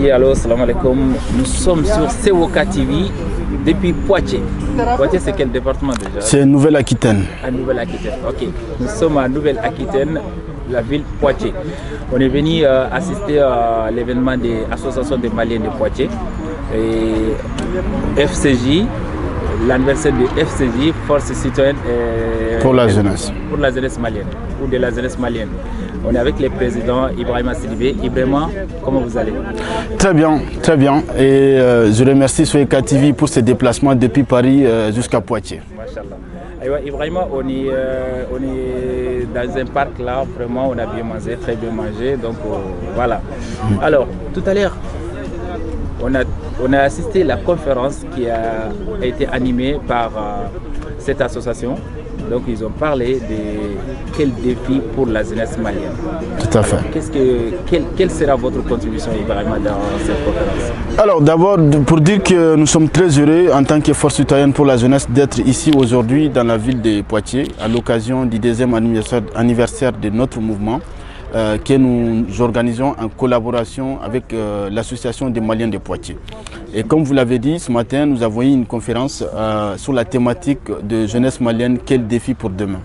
Oui, allô, salam alaikum. Nous sommes sur Sewoka TV depuis Poitiers. Poitiers, c'est quel département déjà? C'est Nouvelle-Aquitaine. À Nouvelle-Aquitaine, ok. Nous sommes à Nouvelle-Aquitaine, la ville Poitiers. On est venu assister à l'événement des associations des Maliens de Poitiers. Et FCJ, l'anniversaire de FCJ, Force citoyenne pour la jeunesse. Pour la jeunesse malienne, ou de la jeunesse malienne. On est avec le président Ibrahima Sidibé. Ibrahima, comment vous allez? Très bien, très bien. Et je remercie Sewoka TV pour ses déplacements depuis Paris jusqu'à Poitiers. Machallah. Ibrahima, on est dans un parc là, vraiment, on a bien mangé, très bien mangé. Donc voilà. Alors, tout à l'heure, on a assisté à la conférence qui a été animée par cette association. Donc ils ont parlé de quel défi pour la jeunesse malienne. Tout à fait. Quelle sera votre contribution, Ibrahima, dans cette conférence? Alors d'abord, pour dire que nous sommes très heureux en tant que Force citoyenne pour la jeunesse d'être ici aujourd'hui dans la ville de Poitiers à l'occasion du 2e anniversaire de notre mouvement que nous organisons en collaboration avec l'association des Maliens de Poitiers. Et comme vous l'avez dit, ce matin, nous avons eu une conférence sur la thématique de jeunesse malienne, quel défi pour demain.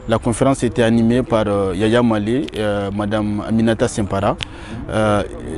La conférence était animée par Yaya Malé et Madame Aminata Sempara.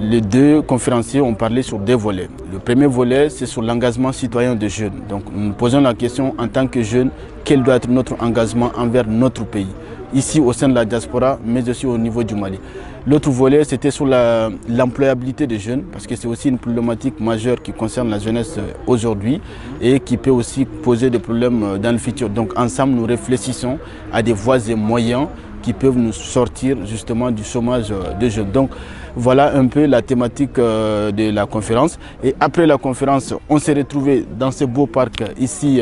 Les deux conférenciers ont parlé sur deux volets. Le premier volet, c'est sur l'engagement citoyen des jeunes. Donc nous posons la question en tant que jeunes, quel doit être notre engagement envers notre pays, ici au sein de la diaspora, mais aussi au niveau du Mali. L'autre volet, c'était sur l'employabilité des jeunes, parce que c'est aussi une problématique majeure qui concerne la jeunesse aujourd'hui et qui peut aussi poser des problèmes dans le futur. Donc ensemble, nous réfléchissons à des voies et moyens qui peuvent nous sortir justement du chômage des jeunes. Donc voilà un peu la thématique de la conférence. Et après la conférence, on s'est retrouvés dans ce beau parc ici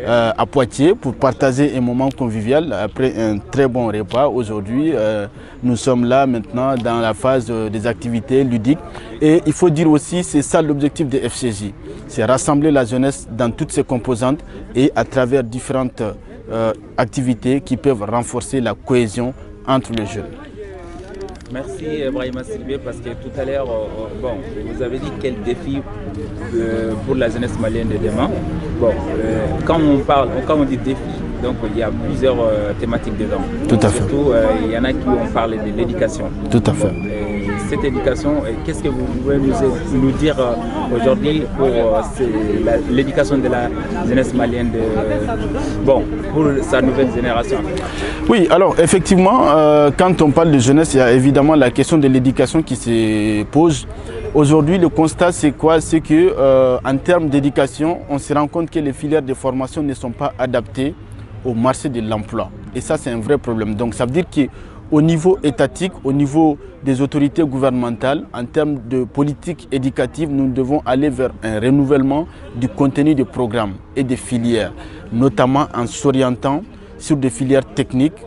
à Poitiers pour partager un moment convivial après un très bon repas. Aujourd'hui, nous sommes là maintenant dans la phase des activités ludiques. Et il faut dire aussi, c'est ça l'objectif de FCJ. C'est rassembler la jeunesse dans toutes ses composantes et à travers différentes activités qui peuvent renforcer la cohésion entre les jeunes. Merci Ibrahima Sidibé, parce que tout à l'heure, bon, vous avez dit quel défi pour la jeunesse malienne de demain. Bon, quand on dit défi, donc il y a plusieurs thématiques dedans. Tout à fait. Surtout, il y en a qui ont parlé de l'éducation. Tout à fait. Bon, cette éducation, qu'est-ce que vous pouvez nous dire aujourd'hui pour l'éducation de la jeunesse malienne pour sa nouvelle génération? Oui, alors effectivement, quand on parle de jeunesse, il y a évidemment la question de l'éducation qui se pose. Aujourd'hui, le constat, c'est quoi? C'est qu'en termes d'éducation, on se rend compte que les filières de formation ne sont pas adaptées au marché de l'emploi. Et ça, c'est un vrai problème. Donc, ça veut dire qu'au niveau étatique, au niveau des autorités gouvernementales, en termes de politique éducative, nous devons aller vers un renouvellement du contenu des programmes et des filières, notamment en s'orientant sur des filières techniques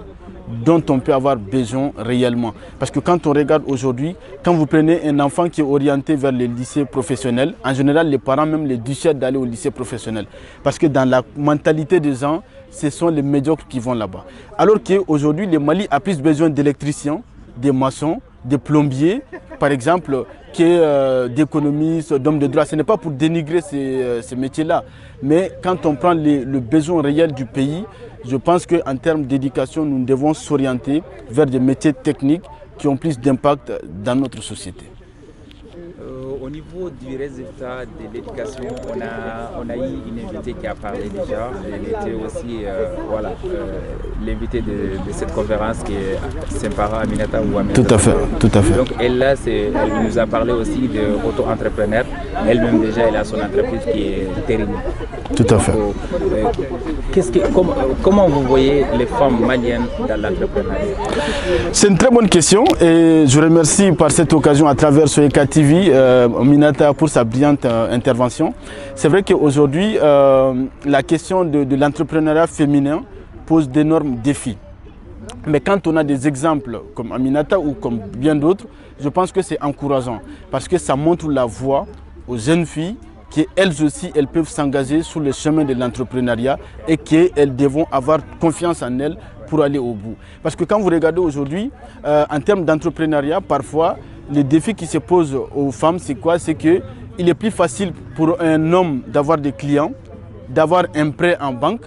dont on peut avoir besoin réellement. Parce que quand on regarde aujourd'hui, quand vous prenez un enfant qui est orienté vers le lycée professionnel, en général, les parents même les dissuadent d'aller au lycée professionnel. Parce que dans la mentalité des gens, ce sont les médiocres qui vont là-bas. Alors qu'aujourd'hui, le Mali a plus besoin d'électriciens, des maçons, des plombiers, par exemple, d'économistes, d'hommes de droit. Ce n'est pas pour dénigrer ces métiers-là. Mais quand on prend le besoin réel du pays, je pense qu'en termes d'éducation, nous devons s'orienter vers des métiers techniques qui ont plus d'impact dans notre société. Au niveau du résultat de l'éducation, on a eu une invitée qui a parlé déjà. Elle était aussi l'invitée de cette conférence qui est Sempara Aminata ou Aminata. Tout à fait, tout à fait. Donc elle nous a parlé aussi d'auto-entrepreneur. Elle-même déjà, elle a son entreprise qui est terrible. Tout à fait. Comment vous voyez les femmes maliennes dans l'entrepreneuriat? C'est une très bonne question et je remercie par cette occasion à travers Sewoka TV Aminata pour sa brillante intervention. C'est vrai qu'aujourd'hui, la question de l'entrepreneuriat féminin pose d'énormes défis. Mais quand on a des exemples comme Aminata ou comme bien d'autres, je pense que c'est encourageant parce que ça montre la voie aux jeunes filles qu'elles aussi, elles peuvent s'engager sur le chemin de l'entrepreneuriat et qu'elles devront avoir confiance en elles pour aller au bout. Parce que quand vous regardez aujourd'hui, en termes d'entrepreneuriat, parfois, le défi qui se pose aux femmes, c'est quoi? C'est qu'il est plus facile pour un homme d'avoir des clients, d'avoir un prêt en banque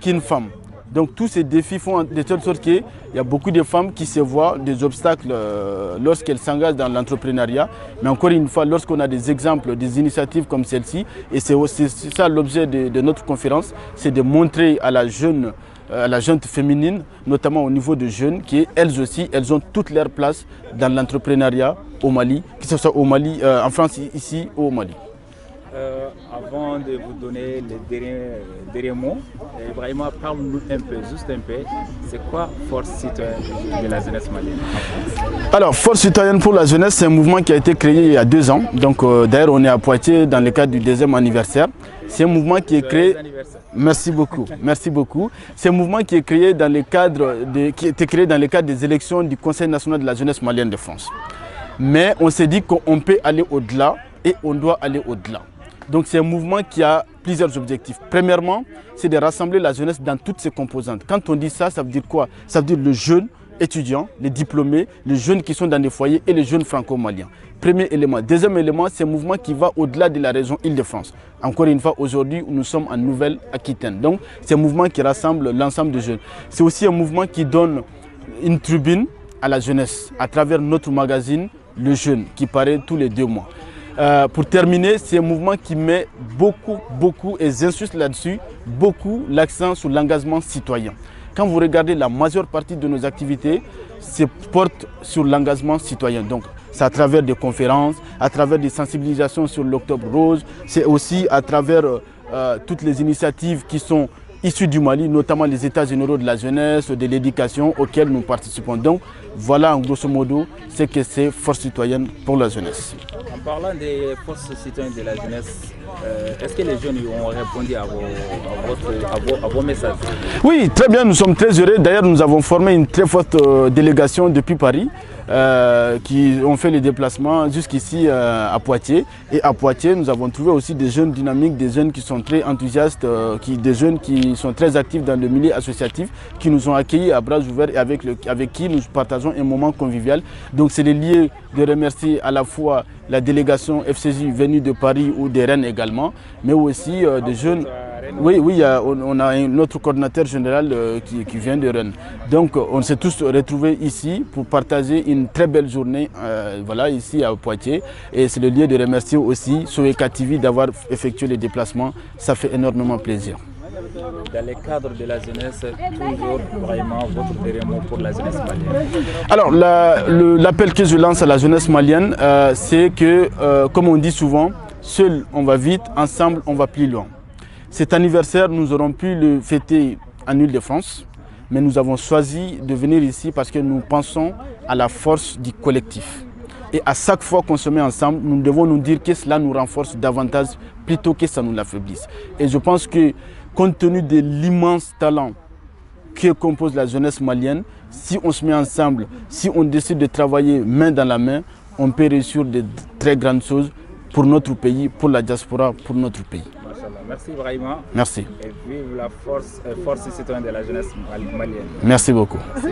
qu'une femme. Donc tous ces défis font de telle sorte qu'il y a beaucoup de femmes qui se voient des obstacles lorsqu'elles s'engagent dans l'entrepreneuriat. Mais encore une fois, lorsqu'on a des exemples, des initiatives comme celle-ci, et c'est ça l'objet de notre conférence, c'est de montrer à la jeune féminine, notamment au niveau de jeunes, qu'elles aussi, elles ont toute leur place dans l'entrepreneuriat au Mali, que ce soit au Mali, en France, ici ou au Mali. Avant de vous donner les derniers mots, Ibrahima, parle-nous un peu, juste un peu, c'est quoi Force citoyenne de la jeunesse malienne? Alors, Force citoyenne pour la jeunesse, c'est un mouvement qui a été créé il y a 2 ans. Donc, d'ailleurs, on est à Poitiers dans le cadre du 2e anniversaire. C'est un mouvement qui est créé. Merci beaucoup, merci beaucoup. C'est un mouvement qui est créé dans le cadre qui a été créé dans le cadre des élections du Conseil national de la jeunesse malienne de France. Mais on s'est dit qu'on peut aller au-delà et on doit aller au-delà. Donc c'est un mouvement qui a plusieurs objectifs. Premièrement, c'est de rassembler la jeunesse dans toutes ses composantes. Quand on dit ça, ça veut dire quoi? Ça veut dire le jeune étudiant, les diplômés, les jeunes qui sont dans des foyers et les jeunes franco-maliens. Premier élément. Deuxième élément, c'est un mouvement qui va au-delà de la région Île-de-France. Encore une fois, aujourd'hui, nous sommes en Nouvelle-Aquitaine. Donc c'est un mouvement qui rassemble l'ensemble des jeunes. C'est aussi un mouvement qui donne une tribune à la jeunesse à travers notre magazine Le Jeune qui paraît tous les 2 mois. Pour terminer, c'est un mouvement qui met beaucoup, et j'insiste là-dessus, beaucoup l'accent sur l'engagement citoyen. Quand vous regardez la majeure partie de nos activités, se porte sur l'engagement citoyen. Donc, c'est à travers des conférences, à travers des sensibilisations sur l'Octobre Rose, c'est aussi à travers toutes les initiatives qui sont issus du Mali, notamment les États généraux de la jeunesse, de l'éducation auxquels nous participons. Donc voilà en grosso modo ce que c'est Force citoyenne pour la jeunesse. En parlant des forces citoyennes de la jeunesse, est-ce que les jeunes ont répondu à vos messages? Oui, très bien, nous sommes très heureux. D'ailleurs, nous avons formé une très forte délégation depuis Paris qui ont fait les déplacements jusqu'ici à Poitiers. Et à Poitiers, nous avons trouvé aussi des jeunes dynamiques, des jeunes qui sont très enthousiastes, des jeunes qui sont très actifs dans le milieu associatif, qui nous ont accueillis à bras ouverts et avec qui nous partageons un moment convivial. Donc c'est le lieu de remercier à la fois la délégation FCJ venue de Paris ou de Rennes également, mais aussi des jeunes. Oui, on a notre coordinateur général qui vient de Rennes. Donc on s'est tous retrouvés ici pour partager une très belle journée voilà, ici à Poitiers. Et c'est le lieu de remercier aussi Soeka TV d'avoir effectué les déplacements. Ça fait énormément plaisir. Dans le cadre de la jeunesse, toujours vraiment votre dernier mot pour la jeunesse malienne? Alors l'appel que je lance à la jeunesse malienne, c'est que, comme on dit souvent, seul on va vite, ensemble on va plus loin. Cet anniversaire, nous aurons pu le fêter en Île-de-France, mais nous avons choisi de venir ici parce que nous pensons à la force du collectif. Et à chaque fois qu'on se met ensemble, nous devons nous dire que cela nous renforce davantage plutôt que ça nous l'affaiblisse. Et je pense que compte tenu de l'immense talent que compose la jeunesse malienne, si on se met ensemble, si on décide de travailler main dans la main, on peut réussir de très grandes choses pour notre pays, pour la diaspora, pour notre pays. Merci Ibrahima. Merci. Et vive la force citoyenne de la jeunesse malienne. Merci beaucoup. Merci.